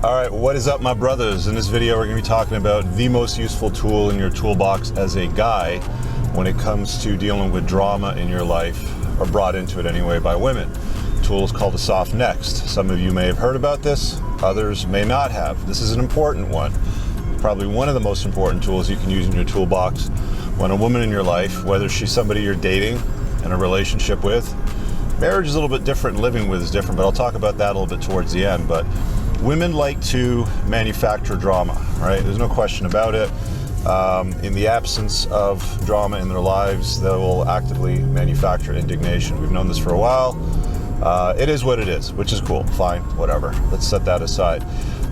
All right, what is up, my brothers? In this video, we're going to be talking about the most useful tool in your toolbox as a guy when it comes to dealing with drama in your life, or brought into it anyway by women. The tool is called a soft next. Some of you may have heard about this, others may not have. This is an important one. Probably one of the most important tools you can use in your toolbox when a woman in your life, whether she's somebody you're dating, in a relationship with. Marriage is a little bit different, living with is different, but I'll talk about that a little bit towards the end. But women like to manufacture drama, right? There's no question about it. In the absence of drama in their lives, they will actively manufacture indignation. We've known this for a while. It is what it is, which is cool, fine, whatever. Let's set that aside.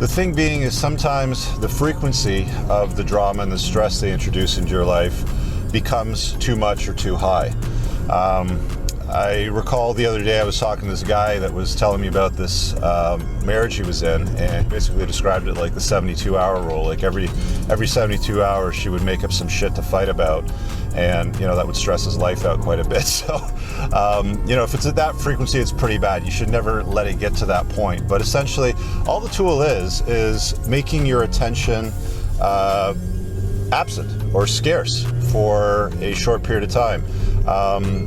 The thing being is sometimes the frequency of the drama and the stress they introduce into your life becomes too much or too high. I recall the other day I was talking to this guy that was telling me about this marriage he was in, and basically described it like the 72-hour rule. Like every 72 hours she would make up some shit to fight about, and that would stress his life out quite a bit. So if it's at that frequency, it's pretty bad. You should never let it get to that point. But essentially all the tool is making your attention absent or scarce for a short period of time,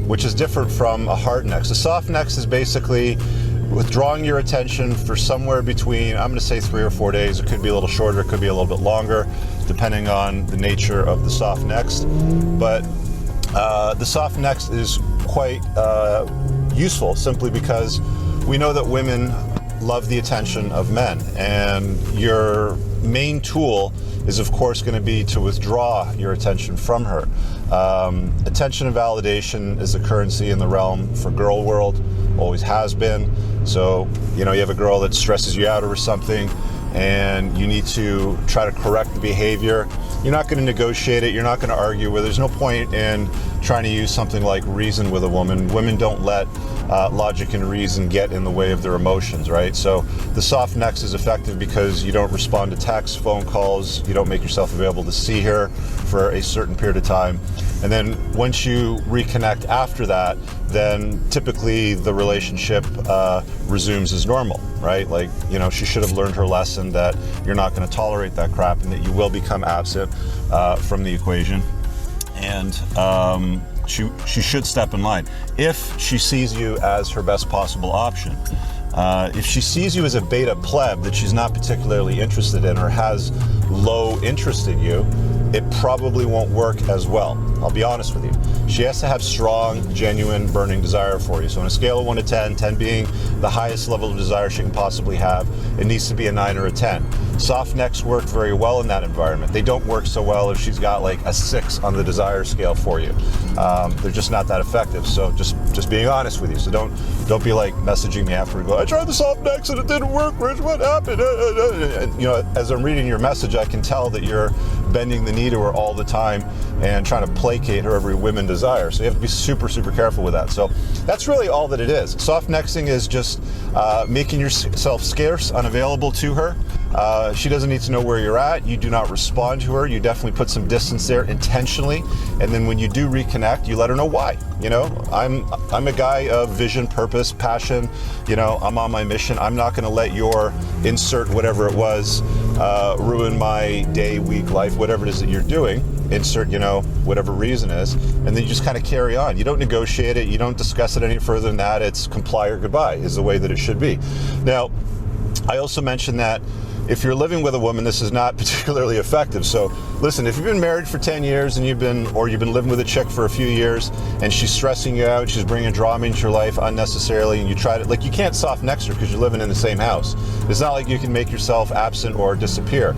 which is different from a hard next. A soft next is basically withdrawing your attention for somewhere between, I'm going to say 3 or 4 days. It could be a little shorter, it could be a little bit longer, depending on the nature of the soft next. But the soft next is quite useful simply because we know that women love the attention of men, and your main tool is of course going to be to withdraw your attention from her. Attention and validation is a currency in the realm for girl world, always has been. So you have a girl that stresses you out over something and you need to try to correct the behavior. You're not going to negotiate it, you're not going to argue with. There's no point in trying to use something like reason with a woman. Women don't let logic and reason get in the way of their emotions, right? So the soft next is effective because you don't respond to texts, phone calls, you don't make yourself available to see her for a certain period of time. And then once you reconnect after that, then typically the relationship resumes as normal, right? Like, she should have learned her lesson that you're not going to tolerate that crap and that you will become absent from the equation. And she should step in line if she sees you as her best possible option. If she sees you as a beta pleb that she's not particularly interested in or has low interest in you, it probably won't work as well. I'll be honest with you. She has to have strong, genuine, burning desire for you. So on a scale of 1 to 10, 10 being the highest level of desire she can possibly have, it needs to be a 9 or a 10. Soft necks work very well in that environment. They don't work so well if she's got like a 6 on the desire scale for you. They're just not that effective. So just being honest with you. So don't be like messaging me after and go, I tried the soft necks and it didn't work, Rich, what happened? And, as I'm reading your message, I can tell that you're bending the knee to her all the time and trying to placate her every women desire. So you have to be super, super careful with that. So that's really all that it is. Soft nexting is just making yourself scarce, unavailable to her. She doesn't need to know where you're at. You do not respond to her. You definitely put some distance there intentionally. And then when you do reconnect, you let her know why. I'm a guy of vision, purpose, passion. I'm on my mission. I'm not going to let your insert whatever it was ruin my day, week, life, whatever it is that you're doing. Insert, whatever reason is, and then you just kind of carry on. You don't negotiate it. You don't discuss it any further than that. It's comply or goodbye is the way that it should be. Now, I also mentioned that if you're living with a woman, this is not particularly effective. So listen, if you've been married for 10 years and you've been living with a chick for a few years and she's stressing you out, she's bringing drama into your life unnecessarily, and you try to, you can't soft next her because you're living in the same house. It's not like you can make yourself absent or disappear.